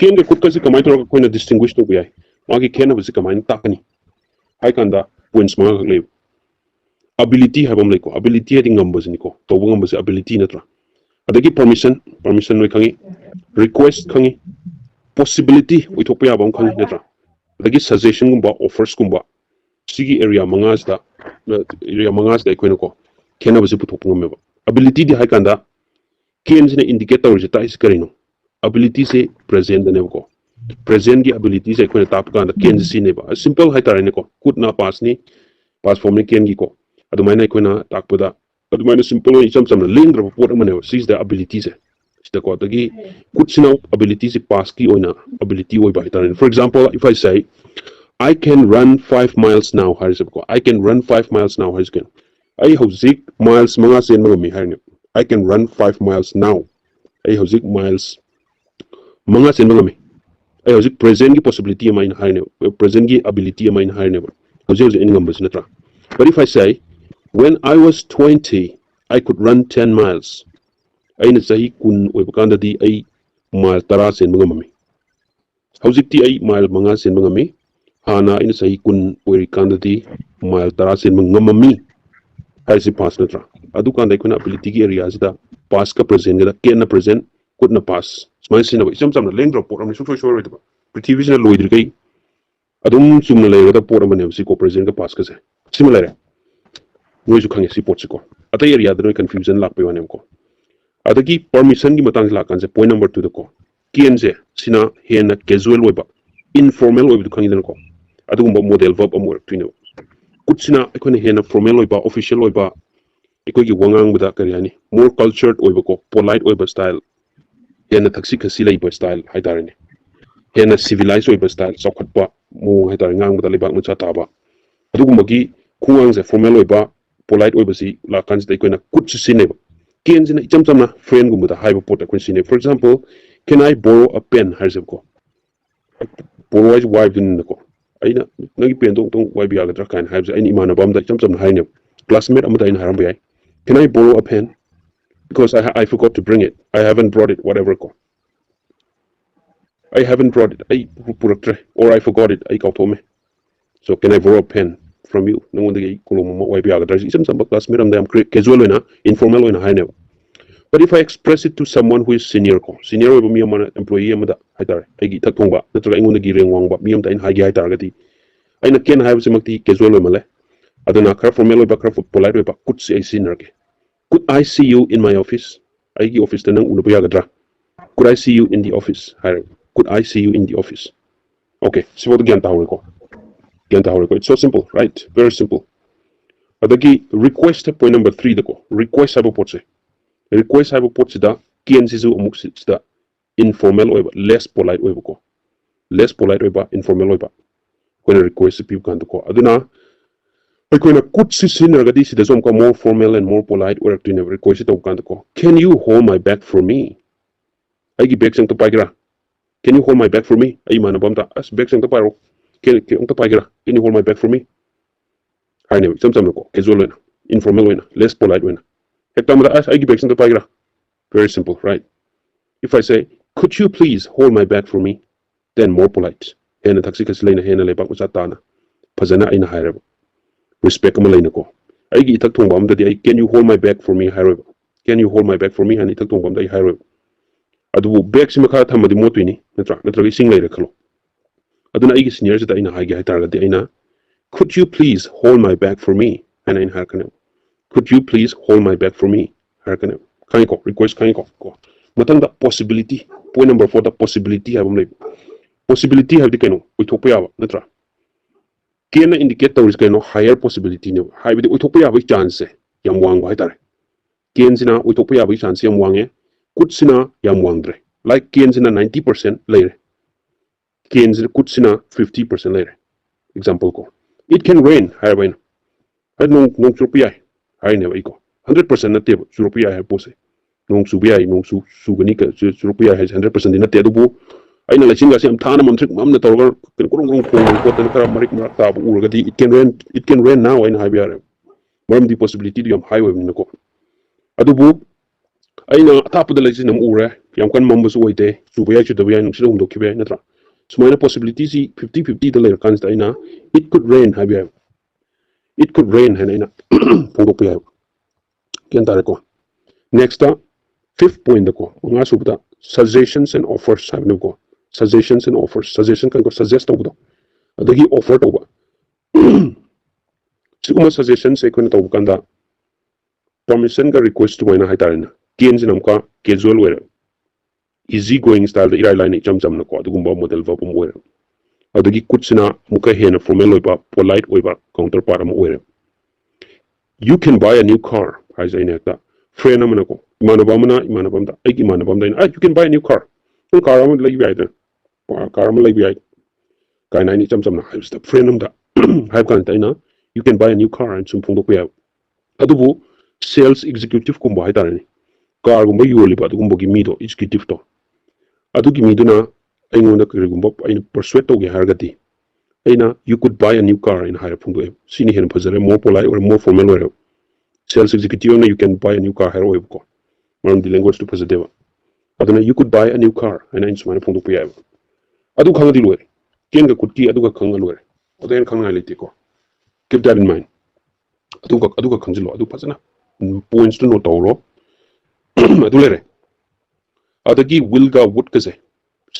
Ken the Kutka Kamai Kona distinguished to be. Magi Ken was a Kamai Takani. I can da when small live. Ability have like ability heading numbers in Nico. The woman was ability natra. Adagi permission we kangi. Request kangi. Possibility we talk about kangi natra. Adagi suggestion gumba offers gumba. Sigi area mangas da Quenoco. Ken was a put up. Ability the Haikanda. Ken's in indicator is a tais carino. Ability say present the never. Present the abilities I can tap gun the Ken's in a simple hitarenico. Could not pass ni. Pass for me Ken Giko. Adumana Quena Takpuda. Adumana simple some link of what sees the abilities. The Kotagi could see now abilities pass key on ability way by time. For example, if I say I can run 5 miles now, I can run 5 miles now, I have 6 miles I can run 5 miles now. I have 6 miles Mangas I have present possibility of mine high present ability of mine high never. Any numbers netra. But if I say when I was 20, I could run 10 miles. I say kun webkanda di ay mile taras in mangami. Howzik ti ay mile mangas in mangami. Hana in say kun webkanda di mile taras in mangamami. Hay si pass netra. Adu kanda kuna ability area da pass ka present gada ken na present could na pass. Smile sin away. Some na length report. I'm so sure it. Pretty na loid kay. Adum sum na lay gada port man si ko present ka pass ka se. Similar. Noise kang si port ko. Atay area da no confusion lak pe wanem ko. Adagi permission gi matang lakan se point number 2 ko. Kienze sina hena casual weba. Informal weba kang idan ko. Adu gumba model verb amor twino. Kutsina ikone hena formal weba official weba. Iko gi wangang buda karyani. More cultured weba ko. Polite weba style. Hena taxi kasi lai style haidare ne. Hena civilized weba style sokhat pa mo haidare ngang buda libak mucha taba. Adu gumba gi kuang se formal weba polite weba si lakan se ikone kutsi sineba. Kian sina icham samna friend gumba high report a for example, can I borrow a pen? Harzebko. Borrow is wife in the ko. Aina nagi pen don't why be aga kan have any man abam that icham samna high ne. Classmate amata in harambe. Can I borrow a pen? Because I forgot to bring it. I haven't brought it, whatever ko. I haven't brought it. Or I forgot it. I me. So can I borrow a pen from you? No one the why be aga icham samna classmate am them casual na informal na high ne. But if I express it to someone who is senior will be an employee amada haitare agi takongba natraga ingona gi rengwang ba miyam tain hagi haitaragati aina ken haibu semakti casual male adana kra formal ba kra polite ba could say senior ke could I see you in my office agi office tanang uno ba gadra could I see you in the office could I see you in the office okay so what ganta ko it's so simple right very simple adagi request point number 3 dako request haibu potse request have a port sida kien sisu umuk sida informal oiba less polite oiba ko less polite oiba informal oiba when a request people kan ko aduna when a kut sisin ragadi sida som ko more formal and more polite or to never request to kan ko can you hold my bag for me ai gi bag sang to pagira can you hold my bag for me ai man bam ta as bag sang to paro can to pagira can you hold my bag for me ai ne sam ko casual informal wena less polite wena very simple, right? If I say, could you please hold my bag for me? Then more polite. Hena taxi kasi lay na hena lay bak usatana. Pazana ay na hairab. Respect mo lay na ko. Ay gi itak tungbam dadi ay can you hold my bag for me hairab? Can you hold my bag for me? Hani itak tungbam dadi hairab. Adu bag si makata hamadi mo tuini. Natra ising lay rakalo. Adu na ay gi senior sita ay na hagi haitar gadi ay na. Could you please hold my bag for me? Hena in harkanam. Could you please hold my bag for me? Kaniko, request kaniko. Matang the possibility. Point number 4, the possibility have possibility have the kano. Utopia, natra. Kena indicator is kano higher possibility. High with utopia with chance. Yam wang waitare. Kensina utopia with chance yam wange. Kutsina yam wangre. Like Kensina 90% later. Kensina kutsina 50% later. Example ko. It can rain. Higher rain. I don't know utopia. I never go 100% na tebo Europea hay pose nong subia nong sugani ka Europea has 100% na tedo ay na lasin kasi am thana mam trick mam na tawgar kurong ko tan kara marik marak ta bu urgadi it can rain now in highway mam the possibility di am highway ni ko adubu ay na tapo de lasin am ure yam kan mambus oite subaya chu dabaya nung sidong dokibe natra sumaina possibility si 50-50 da layer kan ina it could rain habiya it could rain hena ina pungok piya ken tare ko next fifth point ko nga subda suggestions and offers habne ko suggestions and offers suggestion kan ko suggest tawdo adagi offer tawba siguma suggestions e ko tawba kanda permission ka request to ina haitarina kienjin amka casual way easy going style da irai line cham cham na ko adugumba model verb mo way adagi kuchina muka hena formal oiba polite oiba counterpart mo way you can buy a new car as I nekta friend amana ko imanabamda ai imanabamda you can buy a new car un car am like bi ai car am like bi ai kai nai ni cham cham na I step friend amda have kan taina you can buy a new car and sum phung ko ya adubu sales executive ko ba haitare ni car gumba yoli ba gumba gi mido executive to adu gi miduna aingonda kri gumba aina persuade to ge hargati aina you could buy a new car in higher phung do sini hen phazare more polite or more formal way sales executive na you can buy a new car hero ko maram di language to positive aduna you could buy a new car and in smana phung do piya adu khang di loy ken ga kutki adu ga khang loy oden khang ngai liti ko keep that in mind adu ga khang jilo adu phasana points to note awro adu lere adagi will ga would ka se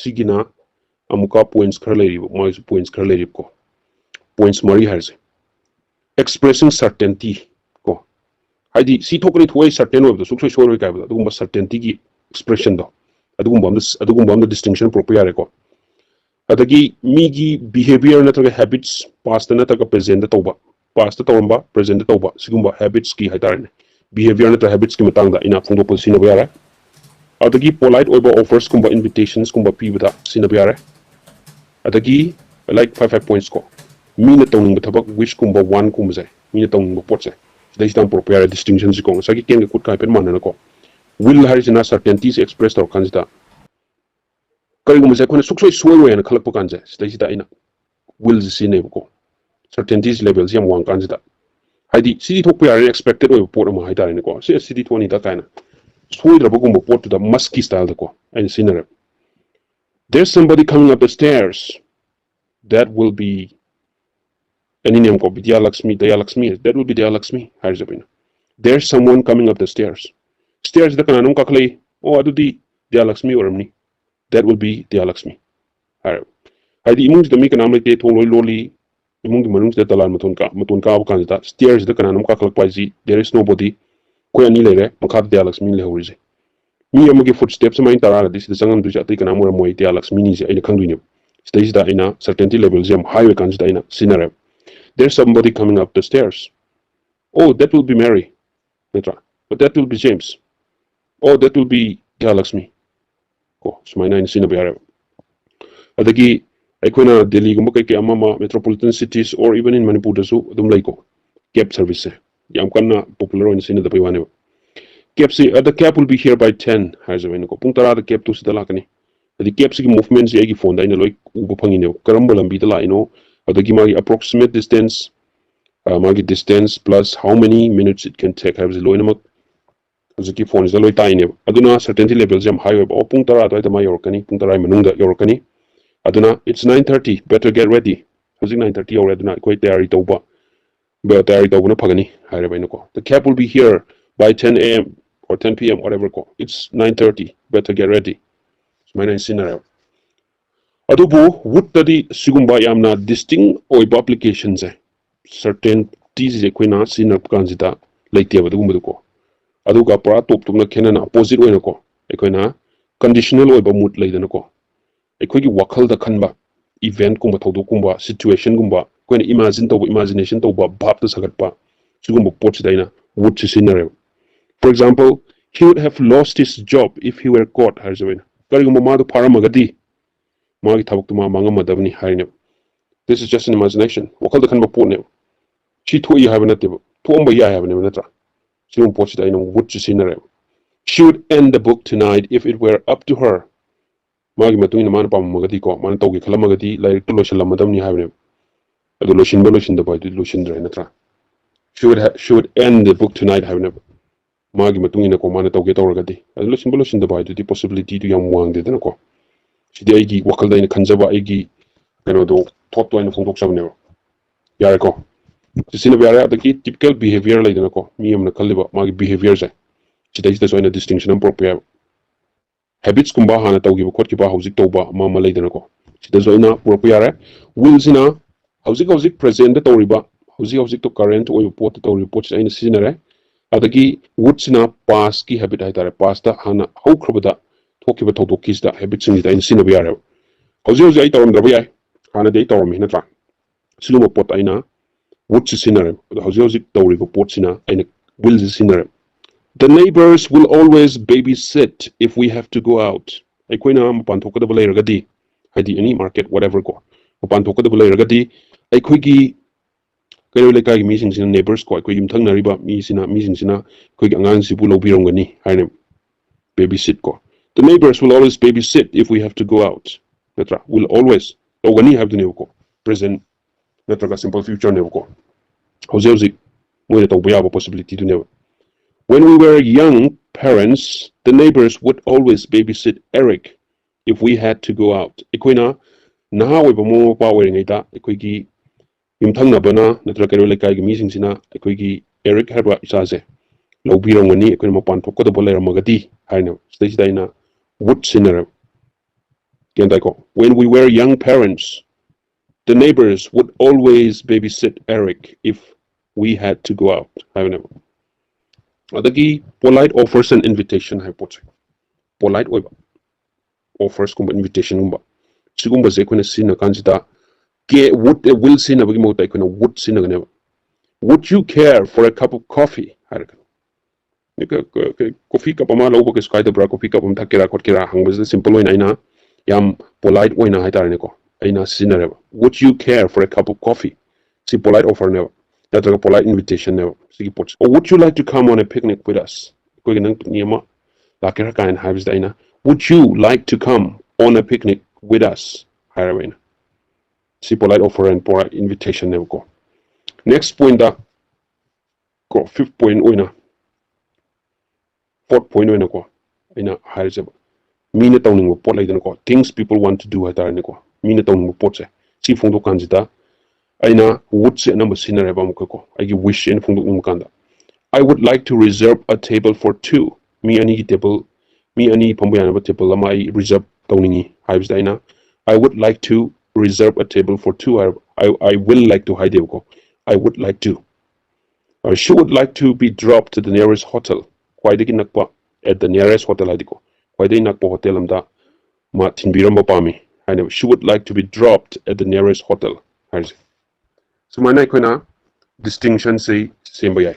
sigina amuka points khar leri mo points khar leri ko points mari har se expressing certainty ko haidi si thokri thoi certain of the suksoi soroi ka ba adugumba certainty gi expression do adugumba distinction proper ko adagi mi gi behavior na taga habits past na taga present tawba past tawamba present tawba sigumba habits ki haitarne behavior na taga habits ki matangda ina phungdo po sinabu yare adagi polite oiba offers kumba invitations kumba pibada sinabu yare adagi like 5 points ko mi na tawning thabak wish kumba 1 kumba sai mi na tawning pot sai dai stam prepare distinctions ko sagi ken kut ka pen manana ko will harisina certainties expressed or kanjita kari gumba sai kone suksoi suoi na khalak pokan sai dai sida ina will sine ko certainties levels yam wang kanjita haidi city thok pya expected oi pot ma haida ne ko se city 20 da kaina suoi da bugumba pot da musky style da ko and sinare there's somebody coming up the stairs that will be any name ko Dayalaxmi that will be Dayalaxmi harizabina there's someone coming up the stairs da kana num kaklai oh adu di Dayalaxmi oramni that will be Dayalaxmi haidi imung da mi kana amle te thong loli imung manung da talan matun ka kan da stairs da kana num kaklak paisi there is nobody ko ani lere makha Dayalaxmi le horise mi amagi footsteps mai tarara this the sangam du jati kana mura moi Dayalaxmi ni je ai khangduine stage da ina certainty levels jam high kan da ina sinare there's somebody coming up the stairs oh that will be Mary but that will be James oh that will be Dayalaxmi ko sumaina in sinabiare adagi aikona Delhi gumba kai amama metropolitan cities or even in Manipur da su dum laiko cab service yam kanna popular in sinada paiwane cab si the cab will be here by 10 haizawena ko pung tara da cab tu sidala kani adi cab si movement si agi phone da ina loi uba phangine karamba lambi da la ino adagi magi approximate distance magi distance plus how many minutes it can take haibzi loinamak azaki phone is loi taine aduna certainty levels jam high o pung tara da ma yorkani pung tara manungda yorkani aduna it's 9:30 better get ready hazik 9:30 already aduna koi tayari tawba but tayari tawna phagani hairabaina ko the cab will be here by 10 a.m. or 10 p.m. whatever ko it's 9:30 better get ready sumaina sinara adubu would sigumba yamna distinct oiba applications certain these koina sinap kanjita laiteba dugumba ko aduga para top tumna kenana opposite oina ko koina conditional oiba mood laidana ko ekogi wakal da khanba event kumba thodu kumba situation kumba koina imagination tawba bhap ta sagatpa sigumba pots daina would sinare for example he would have lost his job if he were caught harzawena karigumba ma do paramagadi magi thabak tuma mangamadabni haine this is just an imagination wakal da khanba potne chi thoi habana te thomba ya habana natra sigum pots daina would sinare she would end the book tonight if it were up to her magi matuina man pamagadi ko man tawgi khalamagadi like to lotion lamadamni habne adu lotion da ba lotion dra natra she would end the book tonight habne magi matungina ko mana tawge tawragadi adlo simbolo sinda ba du possibility du yam wangde dana ko sidi aigi wakal da ina khanjaba aigi kano do thought to ina phongdok sabne yare ko sisina yare adaki typical behavior lai dana ko mi amna khalliba magi behavior ja sida sida so ina distinction am proper habits kumba hana tawgi khot ki ba hauzik tawba ma lai dana ko sida so ina proper yare will sina hauzik present da tawriba hauzik to current oy pot tawri pot ina sisinare adagi wood past ki habit hai tare past da hana how khrabada thoki ba thodo kis da habit sing da in sina biya re hauzi ai tawam da biya hana dei tawam hina tra siluma pot aina wood sina re hauzi tawri ko pot sina aina will sina re the neighbors will always babysit if we have to go out ai koina mapan thokada ba leiragadi hadi any market whatever ko mapan thokada ba leiragadi ai khoigi kairo lekai mi sing sina neighbors ko ko yum thang nariba mi sing sina ko gi angang si bu lo birong gani haine babysit ko the neighbors will always babysit if we have to go out natra will always o gani have to ne ko present natra ka simple future ne ko hauzi mo to buya possibility to ne when we were young parents the neighbors would always babysit Eric if we had to go out ikoina na we ba mo pa we ngai ta ko gi yumthangnabana natra kairo lekai gi mising sina akoigi Eric haba isaje lobirongani akoi mapan thokko da bolera magati haina stage daina wood sinner ko when we were young parents the neighbors would always babysit Eric if we had to go out haina adagi polite offers and invitation hypothesis polite offers kumba invitation kumba sigumba je kona sina kanjita will sin abagi mo tai kono would sin agane would you care for a cup of coffee haraka nika coffee cup ama lo ko sky the bra coffee cup am thakira khotkira hangbas simple way aina yam polite way na haitar ne ko aina sinare would you care for a cup of coffee si polite offer ne that a polite invitation ne si pot or would you like to come on a picnic with us ko nang niyama lakira kain habs daina would you like to come on a picnic with us harawena si polite offer and polite invitation ne ko next point da ko fifth point oina fourth point oina ko ina haije mina tawning mo pot laidan ko things people want to do hatar ne ko mina tawning mo pot se si phongdo kanjita aina would se number sinare ba mo ko agi wish in phongdo ning kanda I would like to reserve a table for two mi ani table mi ani pambayana ba table lama I reserve tawningi haibs daina I would like to reserve a table for two I will like to hide ko I would like to she would like to be dropped to the nearest hotel kwaidagi nakpa at the nearest hotel adiko kwaidagi nakpa hotel amda ma thinbiramba pami and she would like to be dropped at the nearest hotel so mana koina distinction say same bay